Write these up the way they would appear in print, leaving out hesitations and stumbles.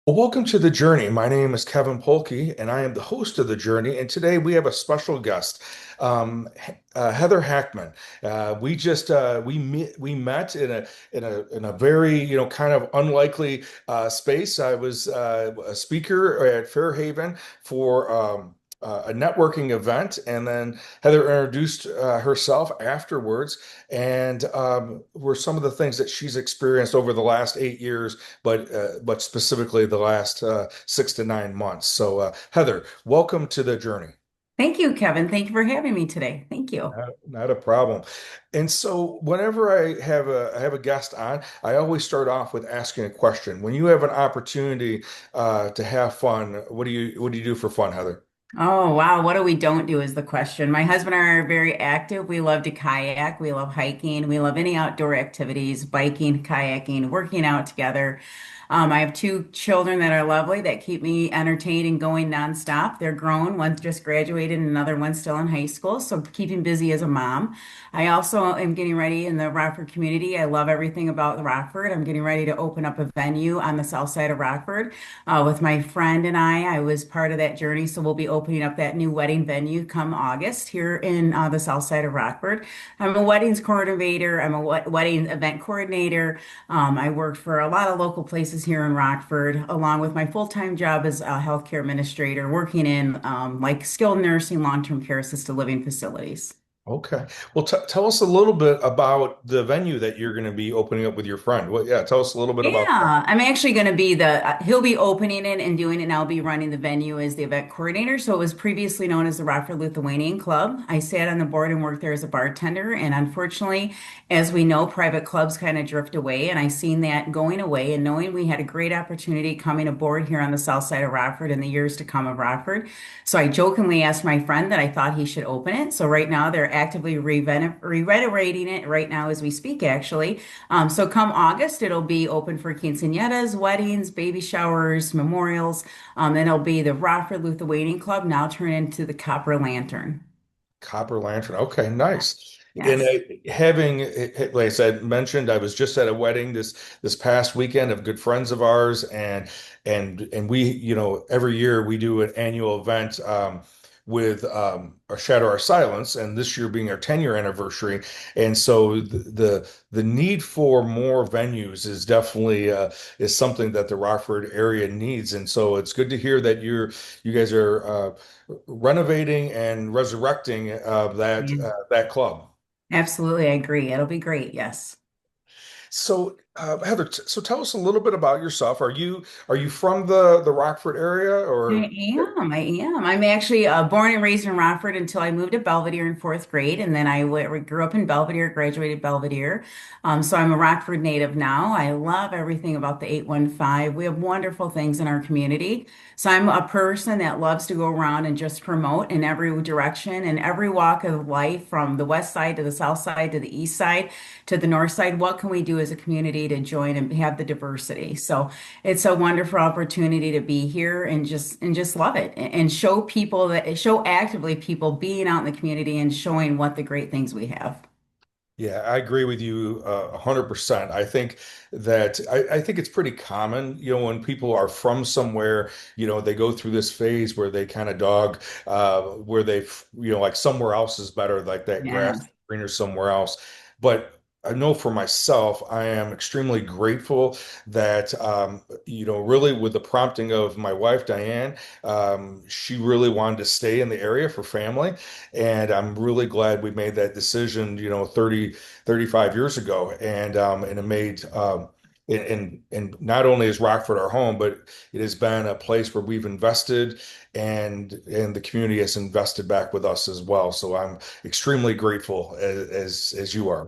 Well, welcome to the journey. My name is Kevin Polkey, and I am the host of the journey. And today we have a special guest, Heather Hackman. We met in a very kind of unlikely space. I was a speaker at Fairhaven for a networking event, and then Heather introduced herself afterwards, and were some of the things that she's experienced over the last 8 years, but specifically the last 6 to 9 months. So, Heather, welcome to the journey. Thank you, Kevin. Thank you for having me today. Thank you. Not a problem. And so, whenever I have a guest on, I always start off with asking a question. When you have an opportunity to have fun, what do you do for fun, Heather? Oh, wow. What do we don't do is the question. My husband and I are very active. We love to kayak. We love hiking. We love any outdoor activities, biking, kayaking, working out together. I have two children that are lovely that keep me entertained and going nonstop. They're grown. One just graduated and another one's still in high school. So keeping busy as a mom. I also am getting ready in the Rockford community. I love everything about the Rockford. I'm getting ready to open up a venue on the south side of Rockford with my friend and I. I was part of that journey, so we'll be opening up that new wedding venue come August here in the south side of Rockford. I'm a weddings coordinator. I'm a wedding event coordinator. I worked for a lot of local places here in Rockford, along with my full-time job as a healthcare administrator, working in like skilled nursing, long-term care, assisted living facilities. Okay. Well, t tell us a little bit about the venue that you're going to be opening up with your friend. Yeah, tell us a little bit about that. Yeah, I'm actually going to be he'll be opening it and doing it, and I'll be running the venue as the event coordinator. So it was previously known as the Rockford Lithuanian Club. I sat on the board and worked there as a bartender. And unfortunately, as we know, private clubs kind of drift away. And I seen that going away and knowing we had a great opportunity coming aboard here on the south side of Rockford in the years to come of Rockford. So I jokingly asked my friend that I thought he should open it. So right now they're actively renovating it right now as we speak, actually. So come August, it'll be open for quinceañeras, weddings, baby showers, memorials. And it'll be the Rockford Lithuanian Club, now turned into the Copper Lantern. Copper Lantern. Okay, nice. And Yes. like I said, mentioned, I was just at a wedding this past weekend of good friends of ours, and we, every year we do an annual event with our Shatter Our Silence, and this year being our 10-year anniversary, and so the need for more venues is definitely is something that the Rockford area needs, and so it's good to hear that you guys are renovating and resurrecting Yeah. that club. Absolutely, I agree. It'll be great. Yes. So, Heather, so tell us a little bit about yourself. Are you from the Rockford area I or? am. I am. I'm actually born and raised in Rockford until I moved to Belvedere in fourth grade, and then I grew up in Belvedere, graduated Belvedere. So I'm a Rockford native now. I love everything about the 815. We have wonderful things in our community. So I'm a person that loves to go around and just promote in every direction and every walk of life, from the west side to the south side to the east side to the north side. What can we do as a community to join and have the diversity? So it's a wonderful opportunity to be here and just love it and show people that show actively people being out in the community and showing what the great things we have. Yeah, I agree with you 100%. I think it's pretty common, when people are from somewhere, they go through this phase where they kind of dog, where like somewhere else is better, like that grass Yes. greener somewhere else. But I know for myself, I am extremely grateful that, really with the prompting of my wife, Diane, she really wanted to stay in the area for family. And I'm really glad we made that decision, 35 years ago. And it made, and not only is Rockford our home, but it has been a place where we've invested and the community has invested back with us as well. So I'm extremely grateful as you are.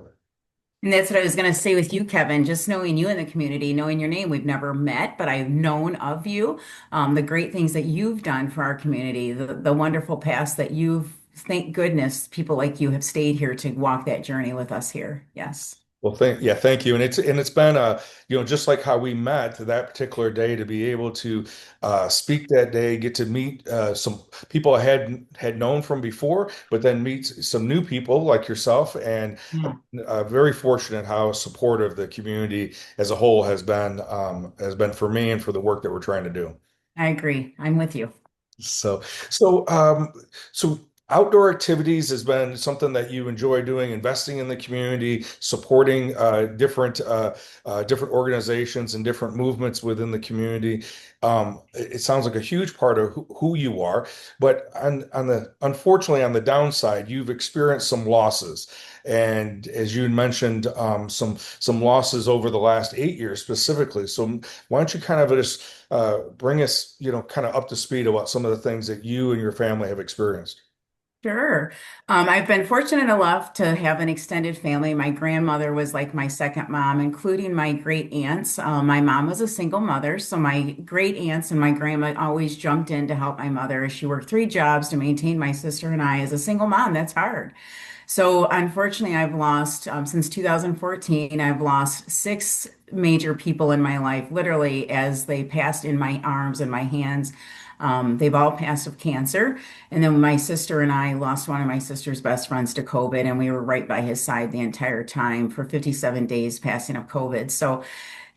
And that's what I was going to say with you, Kevin. Just knowing you in the community, knowing your name, we've never met, but I've known of you, the great things that you've done for our community, the wonderful past that you've, thank goodness, people like you have stayed here to walk that journey with us here. Yes. Well, thank you. And it's been just like how we met that particular day to be able to speak that day, get to meet some people I had known from before, but then meet some new people like yourself. And Yeah, very fortunate how supportive the community as a whole has been for me and for the work that we're trying to do. I agree. I'm with you. So, so outdoor activities has been something that you enjoy doing, investing in the community, supporting different organizations and different movements within the community. It sounds like a huge part of who you are, but unfortunately on the downside, you've experienced some losses. And as you mentioned, some losses over the last 8 years specifically. So why don't you kind of just bring us, kind of up to speed about some of the things that you and your family have experienced. Sure. I've been fortunate enough to have an extended family. My grandmother was like my second mom, including my great aunts. My mom was a single mother, so my great aunts and my grandma always jumped in to help my mother. She worked three jobs to maintain my sister and I as a single mom. That's hard. So unfortunately, I've lost since 2014, I've lost six major people in my life, literally as they passed in my arms and my hands. They've all passed of cancer. And then my sister and I lost one of my sister's best friends to COVID, and we were right by his side the entire time for 57 days passing of COVID. So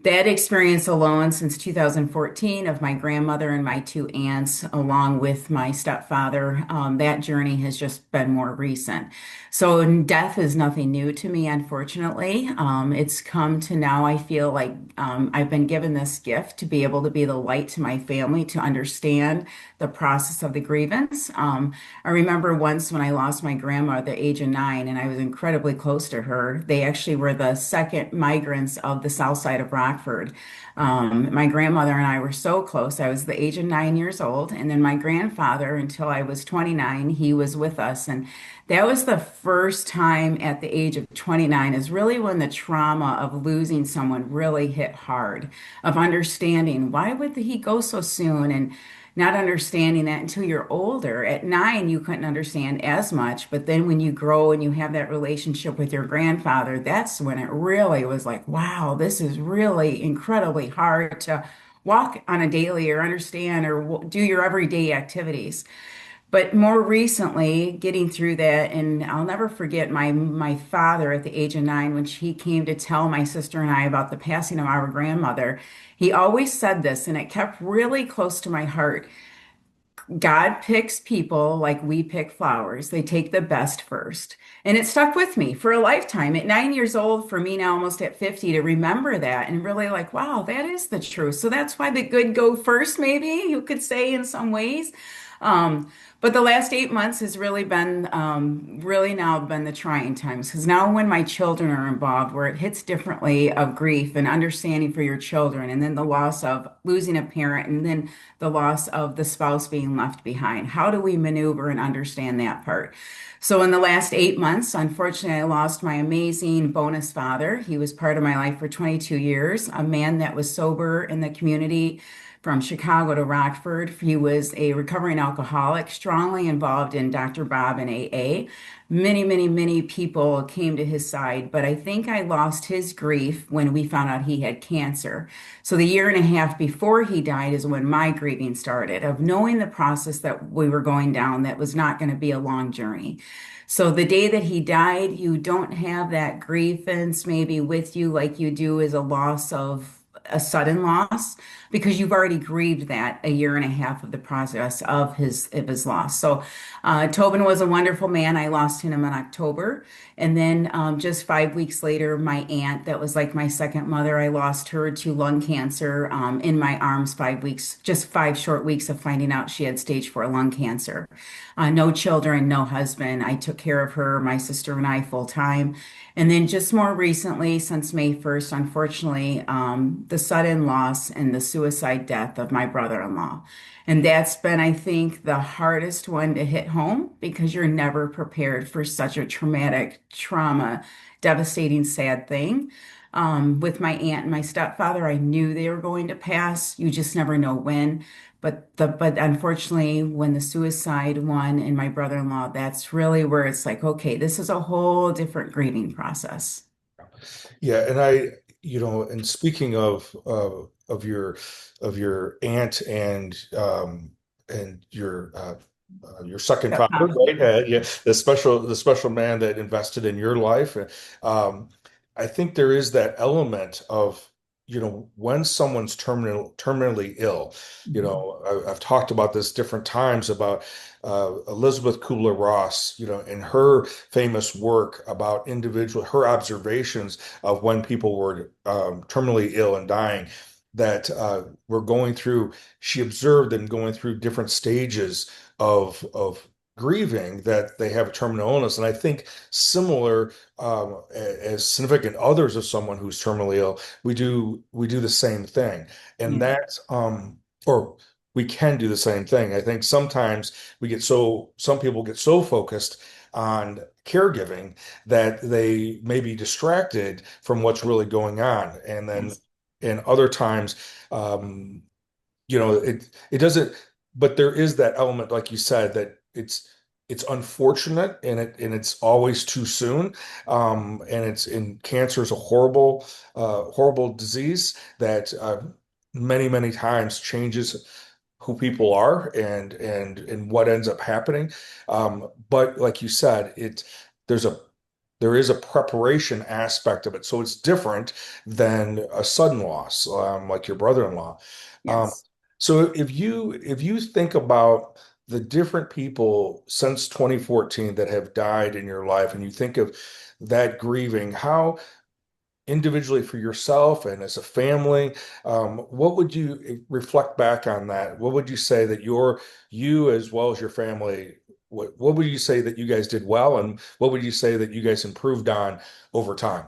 that experience alone since 2014 of my grandmother and my two aunts, along with my stepfather, that journey has just been more recent. So death is nothing new to me, unfortunately. It's come to now, I feel like I've been given this gift to be able to be the light to my family, to understand the process of the grievance. I remember once when I lost my grandma at the age of 9, and I was incredibly close to her. They actually were the second migrants of the south side of Rockford. My grandmother and I were so close. I was the age of 9 years old, and then my grandfather, until I was 29, he was with us. And that was the first time at the age of 29 is really when the trauma of losing someone really hit hard, of understanding why would he go so soon, and not understanding that until you're older. At 9, you couldn't understand as much, but then when you grow and you have that relationship with your grandfather, that's when it really was like, wow, this is really incredibly hard to walk on a daily or understand or do your everyday activities. But more recently, getting through that, and I'll never forget my father at the age of 9 when he came to tell my sister and I about the passing of our grandmother. He always said this, and it kept really close to my heart. God picks people like we pick flowers. They take the best first. And it stuck with me for a lifetime. At 9 years old, for me now almost at 50, to remember that and really like, wow, that is the truth. So that's why the good go first, maybe you could say in some ways. Um, but the last 8 months has really been, really now been the trying times because now when my children are involved, where it hits differently of grief and understanding for your children, and then the loss of losing a parent, and then the loss of the spouse being left behind. How do we maneuver and understand that part? So, in the last 8 months, unfortunately, I lost my amazing bonus father. He was part of my life for 22 years, a man that was sober in the community from Chicago to Rockford. He was a recovering alcoholic, strongly involved in Dr. Bob and AA. Many, many, many people came to his side, but I think I lost his grief when we found out he had cancer. So the year and a half before he died is when my grieving started, of knowing the process that we were going down, that was not going to be a long journey. So the day that he died, you don't have that grievance maybe with you like you do as a loss of a sudden loss because you've already grieved that a year and a half of the process of his loss. So Tobin was a wonderful man. I lost him in October. And then just 5 weeks later, my aunt, that was like my second mother, I lost her to lung cancer in my arms. 5 weeks, just 5 short weeks of finding out she had stage 4 lung cancer. No children, no husband. I took care of her, my sister and I full time. And then just more recently, since May 1st, unfortunately, the sudden loss and the suicide death of my brother-in-law. And that's been, I think, the hardest one to hit home because you're never prepared for such a traumatic, trauma, devastating, sad thing. With my aunt and my stepfather, I knew they were going to pass. You just never know when. But unfortunately, when the suicide one and my brother-in-law, that's really where it's like, okay, this is a whole different grieving process. Yeah, and and speaking of your aunt and your second father, Stepfather. right? Yeah, the special man that invested in your life. Um, I think there is that element of, when someone's terminally ill. Mhm. I've talked about this different times about Elizabeth Kubler-Ross, in her famous work about her observations of when people were terminally ill and dying, that were going through, she observed them going through different stages of grieving that they have a terminal illness. And I think similar, as significant others of someone who's terminally ill, we do the same thing. And Yeah. or we can do the same thing. I think sometimes some people get so focused on caregiving that they may be distracted from what's really going on. And then Yes. in other times, um, it doesn't, but there is that element, like you said, that it's unfortunate and it's always too soon. And cancer is a horrible disease that many times changes who people are and what ends up happening. But like you said, there's a there is a preparation aspect of it. So it's different than a sudden loss, like your brother-in-law. Um, Yes. so if you think about the different people since 2014 that have died in your life, and you think of that grieving, how individually for yourself and as a family, what would you reflect back on that? What would you say that you as well as your family, what would you say that you guys did well, and what would you say that you guys improved on over time?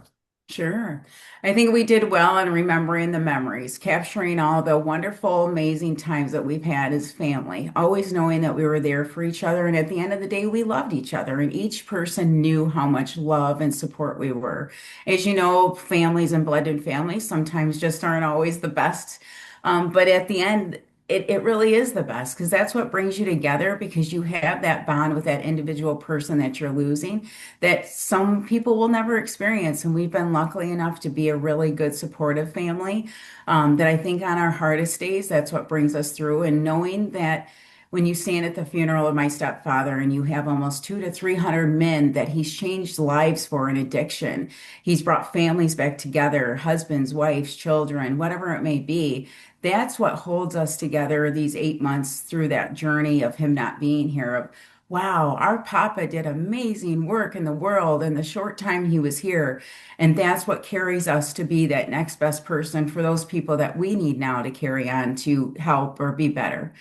Sure. I think we did well in remembering the memories, capturing all the wonderful, amazing times that we've had as family, always knowing that we were there for each other. And at the end of the day, we loved each other, and each person knew how much love and support we were. As you know, families and blended families sometimes just aren't always the best. But at the end, it really is the best because that's what brings you together because you have that bond with that individual person that you're losing that some people will never experience. And we've been lucky enough to be a really good supportive family that I think on our hardest days, that's what brings us through. And knowing that when you stand at the funeral of my stepfather and you have almost 200 to 300 men that he's changed lives for in addiction, he's brought families back together, husbands, wives, children, whatever it may be. That's what holds us together these 8 months through that journey of him not being here, of wow, our Papa did amazing work in the world in the short time he was here. And that's what carries us to be that next best person for those people that we need now to carry on to help or be better.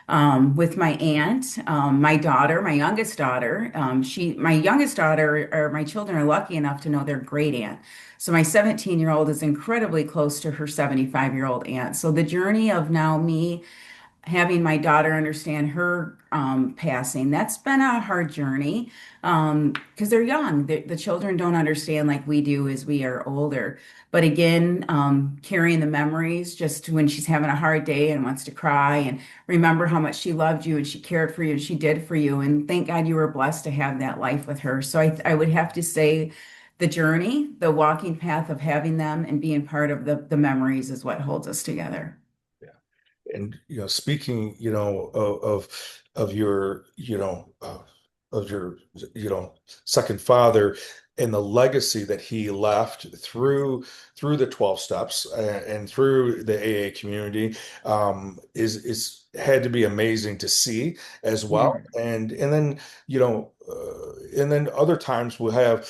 With my aunt, my daughter, my youngest daughter, my youngest daughter, or my children are lucky enough to know their great aunt. So my 17-year-old is incredibly close to her 75-year-old aunt. So the journey of now me having my daughter understand her passing, that's been a hard journey because they're young. The children don't understand like we do as we are older. But again, carrying the memories just when she's having a hard day and wants to cry and remember how much she loved you and she cared for you and she did for you. And thank God you were blessed to have that life with her. So I would have to say the journey, the walking path of having them and being part of the memories is what holds us together. And speaking of your of your second father and the legacy that he left through the 12 steps and through the AA community, is had to be amazing to see as Yeah. well. And then other times we'll have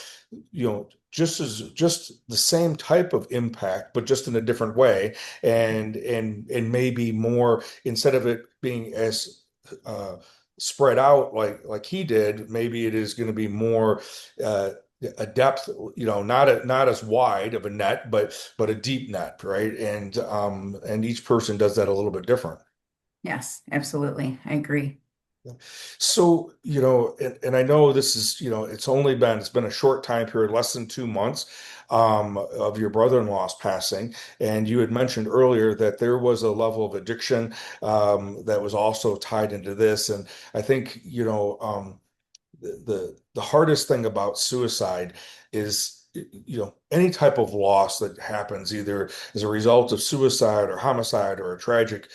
just the same type of impact, but just in a different way, and maybe more, instead of it being as uh, spread out like he did, maybe it is going to be more uh, a depth, not as wide of a net, but a deep net, right? And each person does that a little bit different. Yes, absolutely. I agree. So, and I know this is, it's been a short time period, less than 2 months, of your brother-in-law's passing. And you had mentioned earlier that there was a level of addiction, that was also tied into this. And I think, the hardest thing about suicide is any type of loss that happens either as a result of suicide or homicide or a tragic,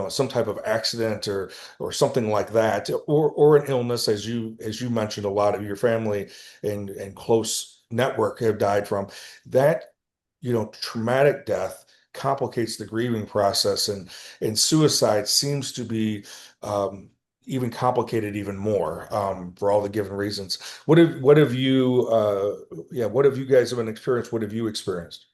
some type of accident or something like that, or an illness, as you mentioned, a lot of your family and close network have died from that, traumatic death complicates the grieving process, and suicide seems to be um, even complicated even more for all the given reasons. What have you yeah, what have you guys have been experienced? What have you experienced?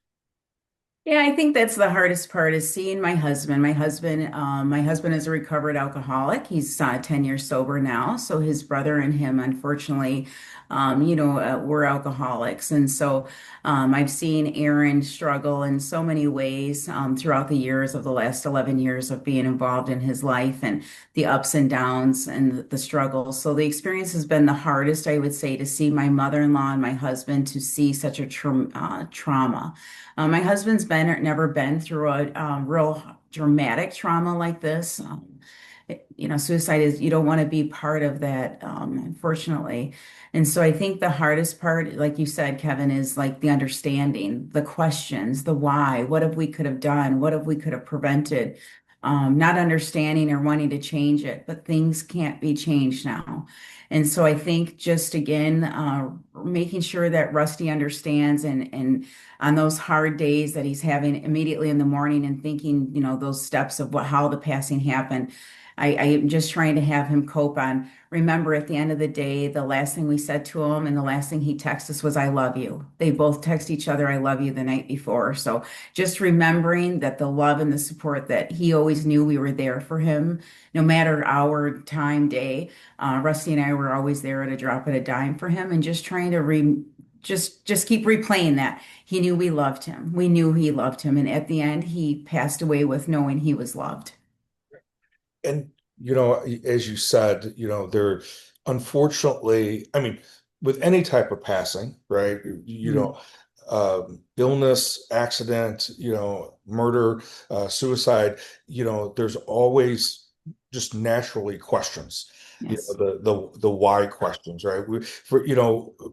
Yeah, I think that's the hardest part is seeing my husband. My husband is a recovered alcoholic. He's 10 years sober now. So his brother and him, unfortunately, were alcoholics. And so I've seen Aaron struggle in so many ways throughout the years of the last 11 years of being involved in his life and the ups and downs and the struggles. So the experience has been the hardest, I would say, to see my mother-in-law and my husband to see such a trauma. My husband's never been through a real dramatic trauma like this. Suicide is, you don't want to be part of that, unfortunately. And so I think the hardest part, like you said, Kevin, is like the understanding, the questions, the why, what if we could have done, what if we could have prevented, not understanding or wanting to change it, but things can't be changed now. And so I think just again, making sure that Rusty understands and on those hard days that he's having immediately in the morning and thinking, those steps of how the passing happened. I am just trying to have him cope on. Remember, at the end of the day, the last thing we said to him and the last thing he texted us was, I love you. They both text each other, I love you the night before. So just remembering that the love and the support that he always knew we were there for him, no matter our time, day. Rusty and I were always there at a drop of a dime for him and just trying to just keep replaying that. He knew we loved him. We knew he loved him. And at the end, he passed away with knowing he was loved. And as you said, there unfortunately, I mean, with any type of passing, right? Mm. Illness, accident, murder, suicide, there's always just naturally questions. Yes. The why questions, right?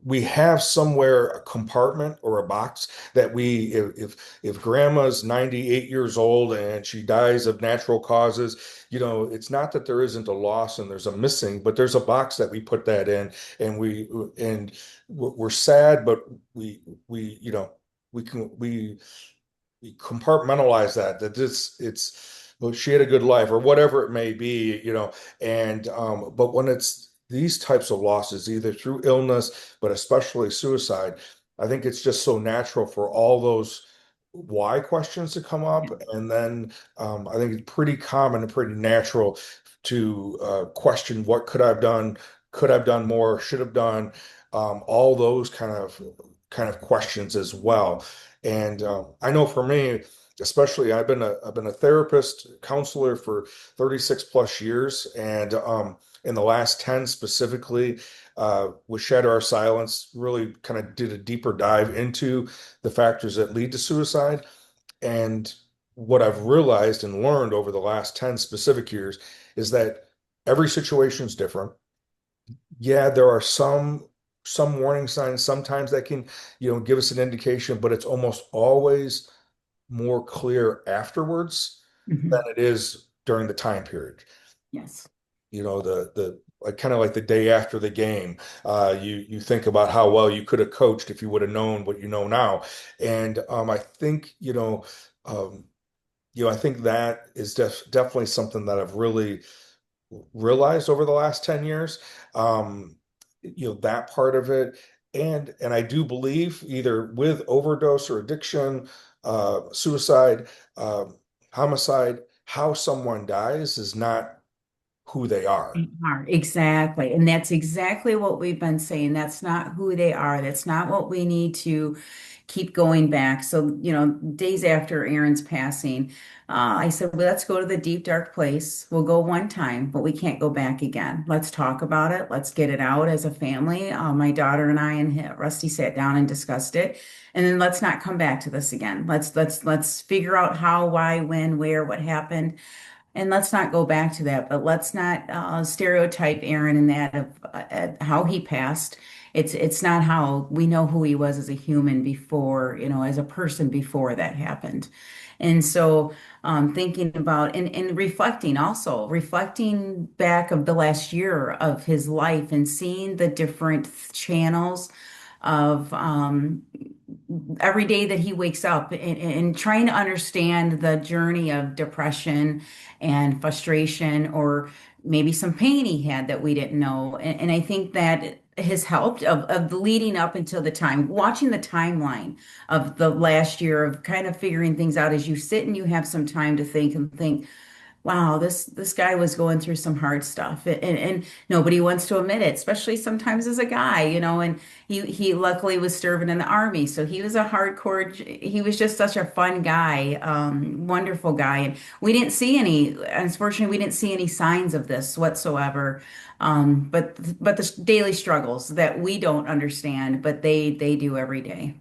We have somewhere a compartment or a box that if grandma's 98 years old and she dies of natural causes, it's not that there isn't a loss and there's a missing, but there's a box that we put that in, and we're sad, but we we can we compartmentalize that it's well, she had a good life or whatever it may be, and but when it's these types of losses, either through illness, but especially suicide, I think it's just so natural for all those why questions to come up. And then I think it's pretty common and pretty natural to question what could I've done more, should have done, all those kind of questions as well. And I know for me, especially, I've been a therapist, counselor for 36 plus years, and in the last 10 specifically, with Shatter Our Silence, really kind of did a deeper dive into the factors that lead to suicide. And what I've realized and learned over the last 10 specific years is that every situation is different. Yeah, there are some warning signs sometimes that can, give us an indication, but it's almost always more clear afterwards than Mhm. it is during the time period. Yes. The like kind of like the day after the game, you think about how well you could have coached if you would have known what you know now. And I think, I think that is definitely something that I've really realized over the last 10 years. That part of it. And I do believe either with overdose or addiction, suicide, homicide, how someone dies is not who they are. They are, exactly. And that's exactly what we've been saying. That's not who they are. That's not what we need to keep going back. So, days after Aaron's passing, I said, well, let's go to the deep, dark place. We'll go one time, but we can't go back again. Let's talk about it. Let's get it out as a family. My daughter and I and Rusty sat down and discussed it. And then let's not come back to this again. Let's figure out how, why, when, where, what happened. And let's not go back to that, but let's not stereotype Aaron in that of how he passed. It's not how we know who he was as a human before, as a person before that happened. And so thinking about and reflecting also, reflecting back of the last year of his life and seeing the different channels of every day that he wakes up and trying to understand the journey of depression and frustration or maybe some pain he had that we didn't know. And I think that has helped of the leading up until the time, watching the timeline of the last year of kind of figuring things out as you sit and you have some time to think and think, wow, this guy was going through some hard stuff, and nobody wants to admit it, especially sometimes as a guy, and he luckily was serving in the army, so he was a hardcore. He was just such a fun guy, wonderful guy, and we didn't see any. Unfortunately, we didn't see any signs of this whatsoever. But the daily struggles that we don't understand, but they do every day.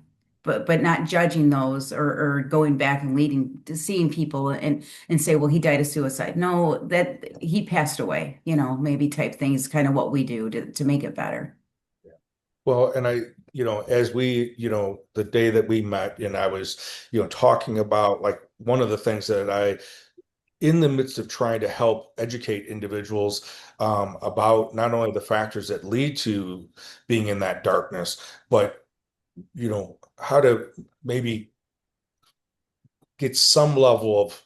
But not judging those or going back and leading to seeing people and say, well, he died of suicide. No, that he passed away, maybe type thing is kind of what we do to make it better. Well, and as the day that we met, and I was, talking about like one of the things that in the midst of trying to help educate individuals about not only the factors that lead to being in that darkness, but, how to maybe get some level of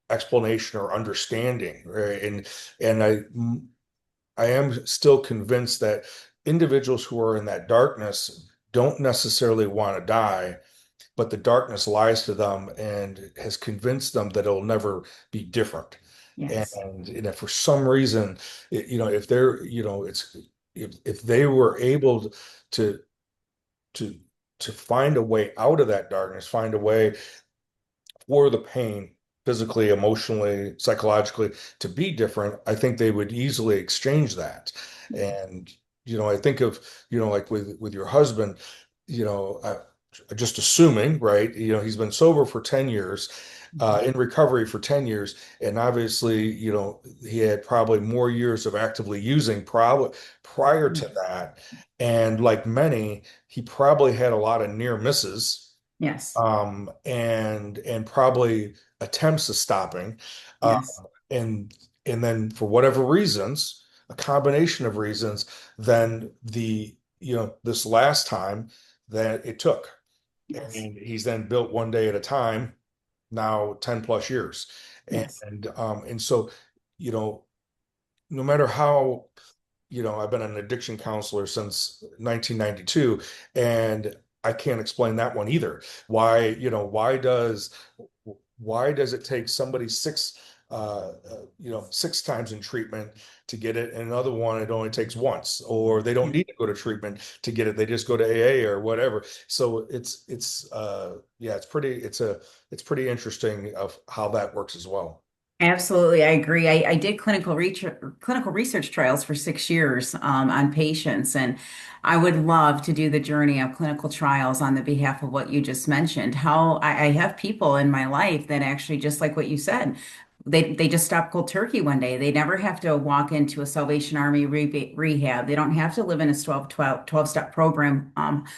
explanation or understanding, right? And I am still convinced that individuals who are in that darkness don't necessarily want to die, but the darkness lies to them and has convinced them that it'll never be different. Yes, And if for some reason, if they're, it's if they were able to to to find a way out of that darkness, find a way for the pain, physically, emotionally, psychologically, to be different, I think they would easily exchange that. And, I think of, like with your husband, just assuming, right? He's been sober for 10 years, in recovery for 10 years. And obviously, he had probably more years of actively using probably prior to that. And like many, he probably had a lot of near misses, yes, and probably attempts at stopping, uh, yes, and and then for whatever reasons, a combination of reasons, then this last time that it took, yes, and he's then built one day at a time, now 10 plus years, yes, and so you know no matter how I've been an addiction counselor since 1992, and I can't explain that one either. Why does it take somebody six times in treatment to get it, and another one it only takes once, or they don't yeah. need to go to treatment to get it. They just go to AA or whatever. So yeah, it's pretty interesting of how that works as well. Absolutely, I agree. I did clinical research trials for 6 years on patients, and I would love to do the journey of clinical trials on the behalf of what you just mentioned. How I have people in my life that actually, just like what you said, they just stop cold turkey one day. They never have to walk into a Salvation Army rehab. They don't have to live in a 12 step program,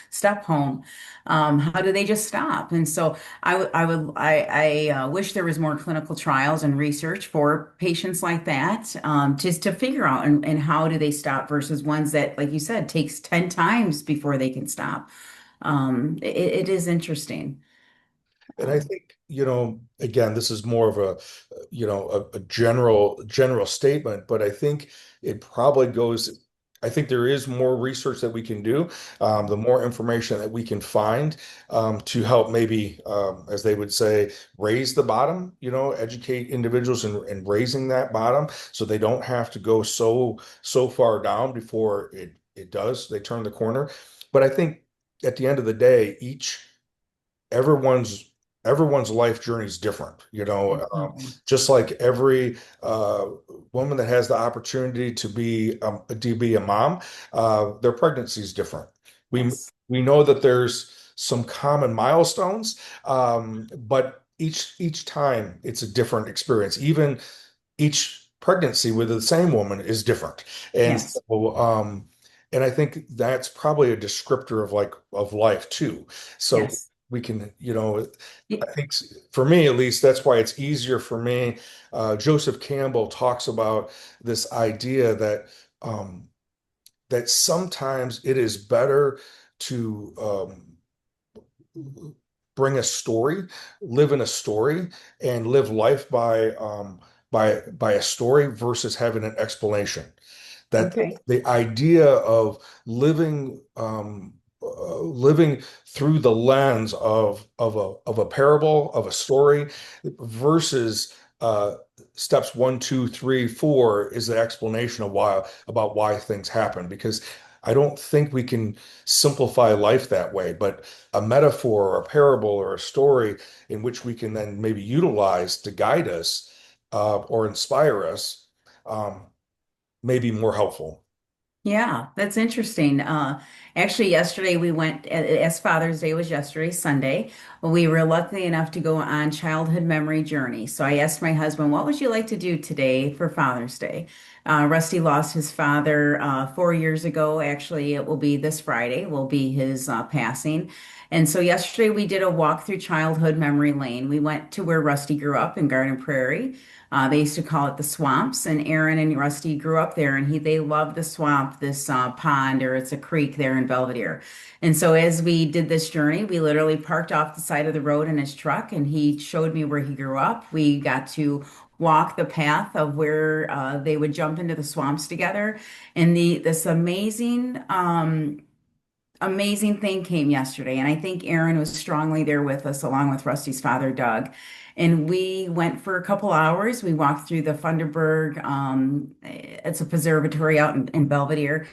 step home. How do they just stop? And so I wish there was more clinical trials and research for patients like that, just to figure out and how do they stop versus ones that, like you said, takes 10 times before they can stop. It is interesting. And I think, again, this is more of a general statement, but I think it probably goes, I think there is more research that we can do, the more information that we can find, to help maybe, as they would say, raise the bottom, educate individuals in raising that bottom so they don't have to go so far down before they turn the corner. But I think at the end of the day, everyone's everyone's life journey is different, Absolutely. just like every woman that has the opportunity to be a mom, their pregnancy is different. we Yes. we know that there's some common milestones, but each time it's a different experience. Even each pregnancy with the same woman is different. And Yes. so, And I think that's probably a descriptor of like of life too. So Yes. we can, I think for me at least, that's why it's easier for me. Joseph Campbell talks about this idea um, that sometimes it is better to bring a story, live in a story, and live life by a story versus having an explanation. That Okay. the idea of living through the lens of a parable of a story versus steps 1, 2, 3, 4 is the explanation of why about why things happen, because I don't think we can simplify life that way, but a metaphor or a parable or a story in which we can then maybe utilize to guide us or inspire us um, may be more helpful. Yeah, that's interesting. Actually, yesterday we went, as Father's Day was yesterday, Sunday, we were lucky enough to go on childhood memory journey. So I asked my husband, what would you like to do today for Father's Day? Rusty lost his father 4 years ago. Actually, it will be this Friday, will be his passing. And so yesterday we did a walk through childhood memory lane. We went to where Rusty grew up in Garden Prairie. They used to call it the swamps, and Aaron and Rusty grew up there, and they loved the swamp, this pond, or it's a creek there in Belvedere. And so as we did this journey, we literally parked off the side of the road in his truck, and he showed me where he grew up. We got to walk the path of where they would jump into the swamps together, and this amazing thing came yesterday, and I think Aaron was strongly there with us, along with Rusty's father, Doug. And we went for a couple hours. We walked through the Funderburg. It's a preservatory out in Belvedere.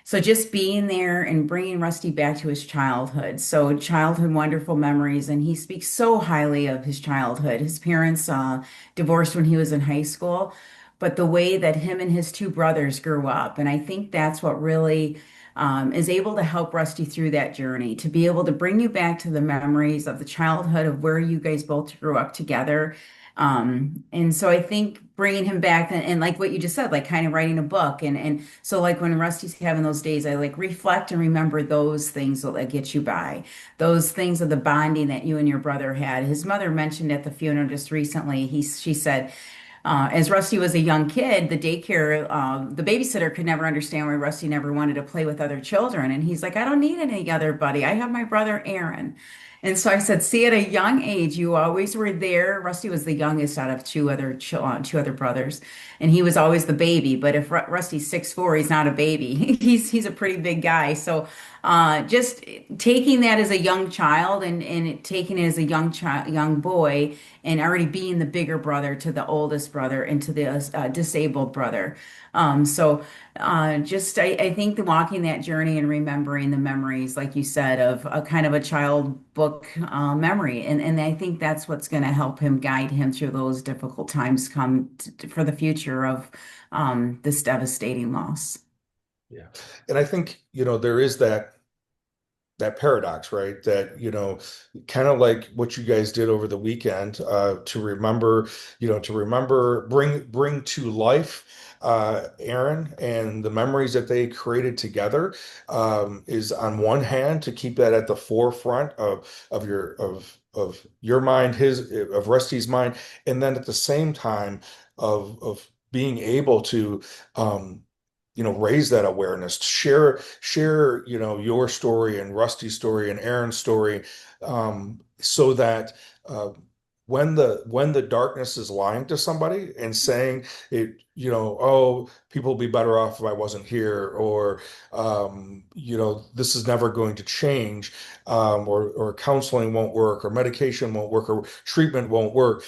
So just being there and bringing Rusty back to his childhood. So childhood wonderful memories. And he speaks so highly of his childhood. His parents divorced when he was in high school, but the way that him and his two brothers grew up. And I think that's what really is able to help Rusty through that journey, to be able to bring you back to the memories of the childhood of where you guys both grew up together. And so I think bringing him back and like what you just said, like kind of writing a book. And so like when Rusty's having those days, I like reflect and remember those things that get you by, those things of the bonding that you and your brother had. His mother mentioned at the funeral just recently, she said, as Rusty was a young kid, the babysitter could never understand why Rusty never wanted to play with other children. And he's like, I don't need any other buddy. I have my brother Aaron. And so I said, see, at a young age, you always were there. Rusty was the youngest out of two other brothers, and he was always the baby. But if Rusty's 6'4", he's not a baby. He's a pretty big guy. So just taking that as a young child and taking it as a young boy, and already being the bigger brother to the oldest brother and to the disabled brother. Just I think the walking that journey and remembering the memories, like you said, of a kind of a child book memory, and I think that's what's going to help him guide him through those difficult times for the future of this devastating loss. Yeah. And I think, there is that paradox, right? That, kind of like what you guys did over the weekend, to remember, bring to life Aaron and the memories that they created together, is on one hand to keep that at the forefront of your mind, of Rusty's mind, and then at the same time of being able to raise that awareness, share, your story and Rusty's story and Aaron's story, so that when the darkness is lying to somebody and saying it, oh, people would be better off if I wasn't here, or this is never going to change, or counseling won't work, or medication won't work, or treatment won't work.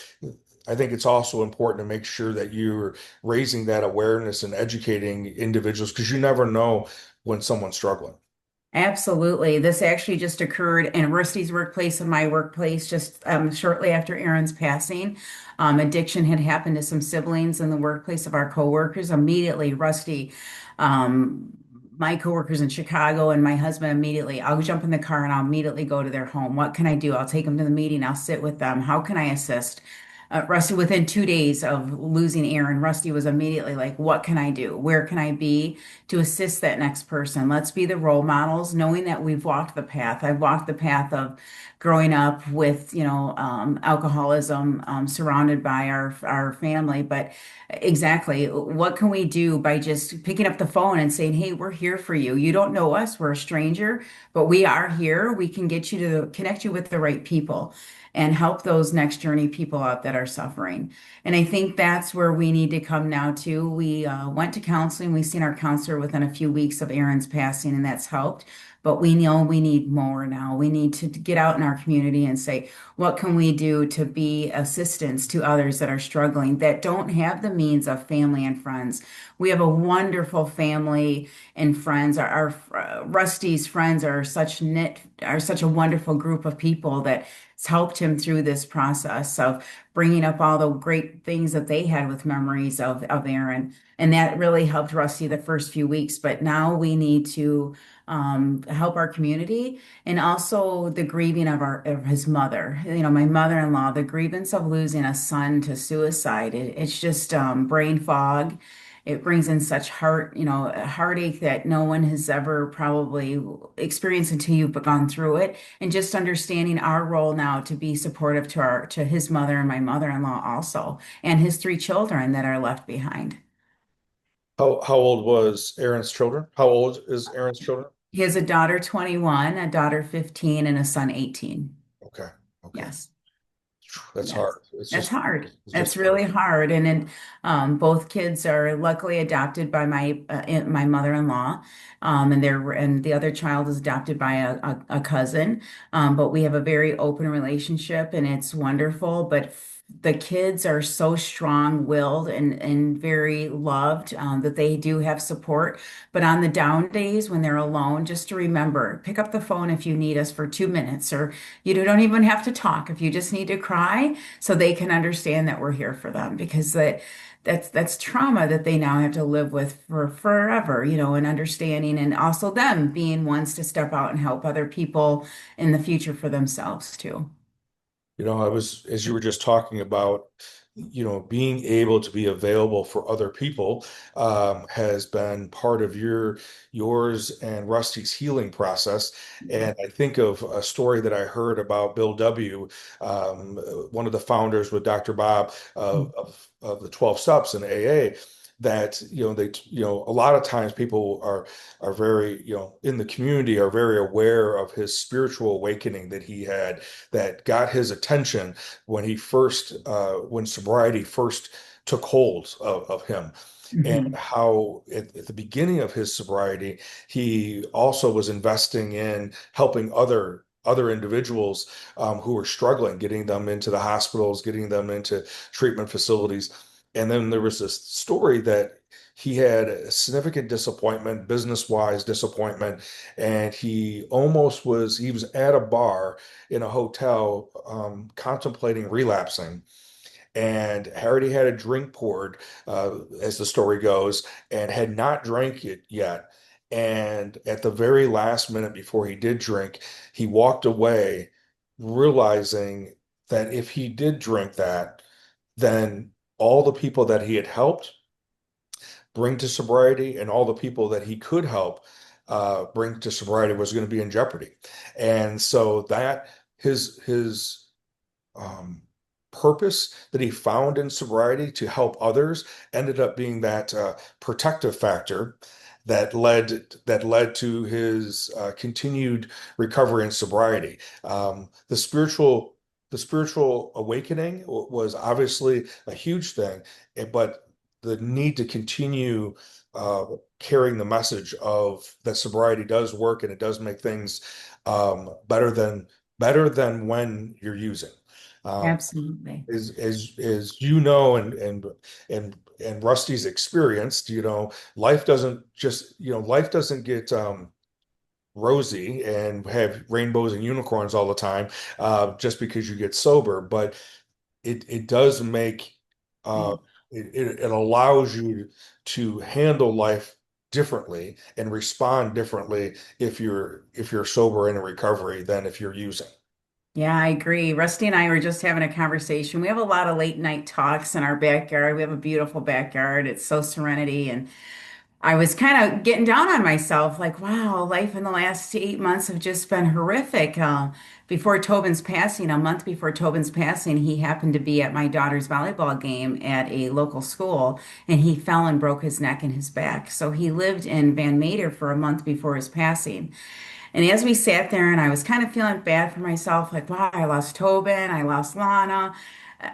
I think it's also important to make sure that you're raising that awareness and educating individuals, because you never know when someone's struggling. Absolutely. This actually just occurred in Rusty's workplace and my workplace just shortly after Aaron's passing. Addiction had happened to some siblings in the workplace of our coworkers. Immediately, um, my coworkers in Chicago and my husband immediately, I'll jump in the car and I'll immediately go to their home. What can I do? I'll take them to the meeting. I'll sit with them. How can I assist? Rusty, within 2 days of losing Aaron, Rusty was immediately like, what can I do? Where can I be to assist that next person? Let's be the role models, knowing that we've walked the path. I've walked the path of growing up with, alcoholism, surrounded by our family. But exactly, what can we do by just picking up the phone and saying, hey, we're here for you. You don't know us, we're a stranger, but we are here. We can get you to connect you with the right people and help those next journey people out that are suffering. And I think that's where we need to come now too. We went to counseling. We've seen our counselor within a few weeks of Aaron's passing, and that's helped. But we know we need more now. We need to get out in our community and say, what can we do to be assistance to others that are struggling, that don't have the means of family and friends? We have a wonderful family and friends. Rusty's friends are such a wonderful group of people that it's helped him through this process of bringing up all the great things that they had with memories of Aaron. And that really helped Rusty the first few weeks. But now we need to help our community and also the grieving of his mother. My mother-in-law, the grievance of losing a son to suicide. It's just brain fog. It brings in such a heartache that no one has ever probably experienced until you've gone through it. And just understanding our role now to be supportive to his mother and my mother-in-law also, and his three children that are left behind. How old was Aaron's children? How old is Aaron's children? He has a daughter 21, a daughter 15, and a son 18. Okay. Okay. Yes. That's Yes, hard. It's that's just hard. it's That's just hard. really hard. And then both kids are luckily adopted by my mother-in-law, and the other child is adopted by a cousin. But we have a very open relationship, and it's wonderful. But the kids are so strong-willed and very loved, that they do have support. But on the down days when they're alone, just to remember, pick up the phone if you need us for 2 minutes, or you don't even have to talk if you just need to cry, so they can understand that we're here for them, because that's trauma that they now have to live with for forever, and understanding, and also them being ones to step out and help other people in the future for themselves too. I was, as you were just talking about, being able to be available for other people, has been part of yours and Rusty's healing process. And I think of a story that I heard about Bill W., one of the founders with Dr. Bob, of the 12 steps in AA. That a lot of times people are very, in the community, are very aware of his spiritual awakening that he had, that got his attention when sobriety first took hold of him. And Mhm. how at the beginning of his sobriety, he also was investing in helping other individuals, who were struggling, getting them into the hospitals, getting them into treatment facilities. And then there was this story that he had a significant disappointment, business-wise disappointment, and he was at a bar in a hotel, contemplating relapsing, and already had a drink poured, as the story goes, and had not drank it yet. And at the very last minute before he did drink, he walked away, realizing that if he did drink that, then all the people that he had helped bring to sobriety and all the people that he could help, bring to sobriety, was going to be in jeopardy. And so that his um, purpose that he found in sobriety to help others ended up being that protective factor that led to his continued recovery and sobriety. The spiritual awakening was obviously a huge thing, but the need to continue uh, carrying the message of that sobriety does work and it does make things, better than when you're using. Um, Absolutely. as you know, and Rusty's experienced, life doesn't get rosy and have rainbows and unicorns all the time, just because you get sober. But it does make uh, it allows you to handle life differently and respond differently if you're sober and in recovery than if you're using. Yeah, I agree. Rusty and I were just having a conversation. We have a lot of late night talks in our backyard. We have a beautiful backyard. It's so serenity. And I was kind of getting down on myself, like, wow, life in the last 8 months have just been horrific. Before Tobin's passing, a month before Tobin's passing, he happened to be at my daughter's volleyball game at a local school, and he fell and broke his neck and his back. So he lived in Van Meter for a month before his passing. And as we sat there, and I was kind of feeling bad for myself, like, wow, I lost Tobin, I lost Lana,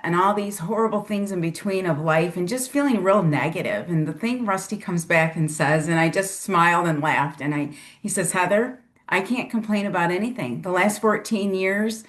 and all these horrible things in between of life, and just feeling real negative. And the thing Rusty comes back and says, and I just smiled and laughed, and he says, Heather, I can't complain about anything. The last 14 years,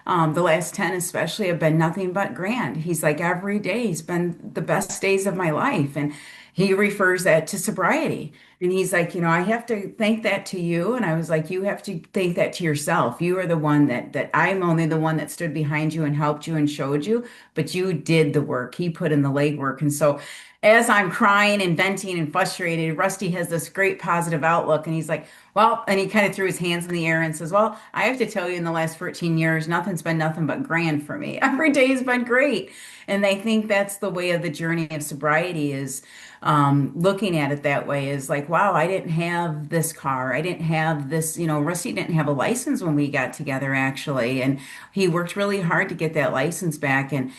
the last 10 especially, have been nothing but grand. He's like, every day's been the best days of my life. And he refers that to sobriety. And he's like, I have to thank that to you. And I was like, you have to thank that to yourself. You are the one that I'm only the one that stood behind you and helped you and showed you, but you did the work. He put in the legwork. And so as I'm crying and venting and frustrated, Rusty has this great positive outlook. And he's like, well, and he kind of threw his hands in the air and says, well, I have to tell you, in the last 14 years, nothing's been nothing but grand for me. Every day has been great. And I think that's the way of the journey of sobriety is looking at it that way is like, wow, I didn't have this car. I didn't have this, Rusty didn't have a license when we got together, actually. And he worked really hard to get that license back. And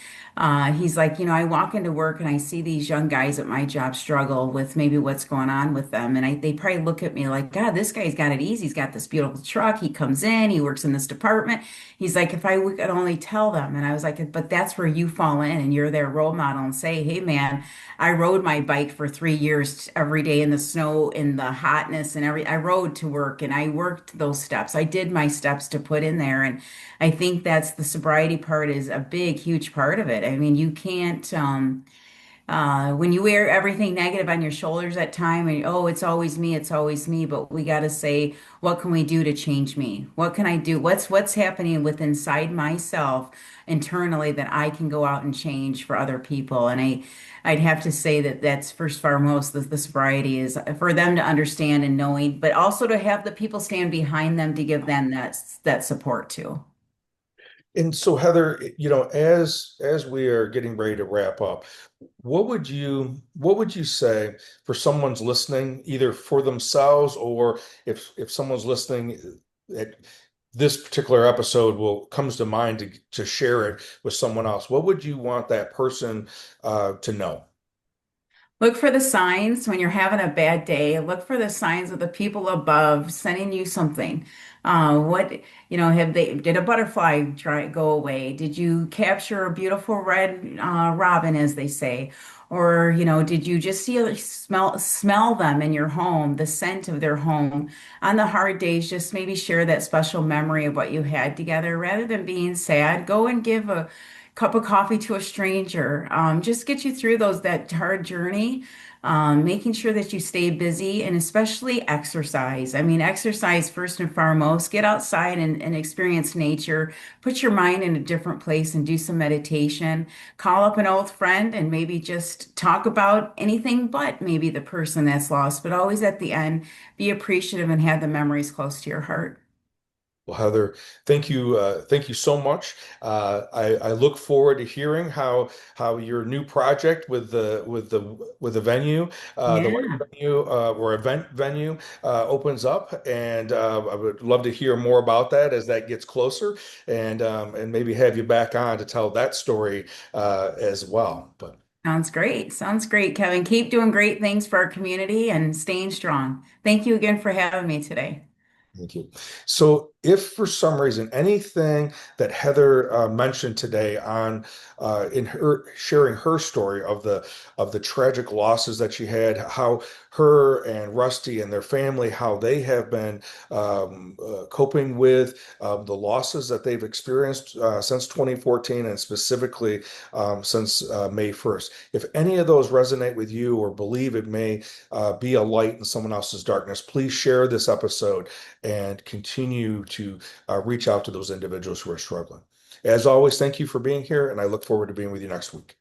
he's like, I walk into work and I see these young guys at my job struggle with maybe what's going on with them. And they probably look at me like, God, this guy's got it easy. He's got this beautiful truck. He comes in, he works in this department. He's like, if I could only tell them. And I was like, but that's where you fall in and you're their role model and say, hey, man, I rode my bike for 3 years every day in the snow, in the hotness and I rode to work and I worked those steps. I did my steps to put in there. And I think that's the sobriety part is a big, huge part of it. I mean, you can't, when you wear everything negative on your shoulders at time and oh, it's always me, but we got to say, what can we do to change me? What can I do? What's happening with inside myself internally that I can go out and change for other people? And I'd have to say that that's first foremost the sobriety is for them to understand and knowing, but also to have the people stand behind them to give them that support too. And so, Heather, as we are getting ready to wrap up, what would you say for someone's listening, either for themselves or if someone's listening at this particular episode will comes to mind to share it with someone else, what would you want that person to know? Look for the signs when you're having a bad day. Look for the signs of the people above sending you something. What, did a butterfly try go away? Did you capture a beautiful red robin, as they say? Or, did you just smell them in your home, the scent of their home? On the hard days, just maybe share that special memory of what you had together rather than being sad. Go and give a cup of coffee to a stranger. Just get you through that hard journey. Making sure that you stay busy and especially exercise. I mean, exercise first and foremost. Get outside and experience nature. Put your mind in a different place and do some meditation. Call up an old friend and maybe just talk about anything but maybe the person that's lost. But always at the end, be appreciative and have the memories close to your heart. Well, Heather, thank you so much. I look forward to hearing how your new project with the venue, the wedding Yeah. venue or event venue opens up, and I would love to hear more about that as that gets closer, and maybe have you back on to tell that story as well. But Sounds great. Sounds great, Kevin. Keep doing great things for our community and staying strong. Thank you again for having me today. thank you. So, if for some reason anything that Heather mentioned today on in her sharing her story of the tragic losses that she had, how her and Rusty and their family, how they have been coping with the losses that they've experienced since 2014 and specifically since May 1st. If any of those resonate with you or believe it may be a light in someone else's darkness, please share this episode and continue to reach out to those individuals who are struggling. As always, thank you for being here, and I look forward to being with you next week.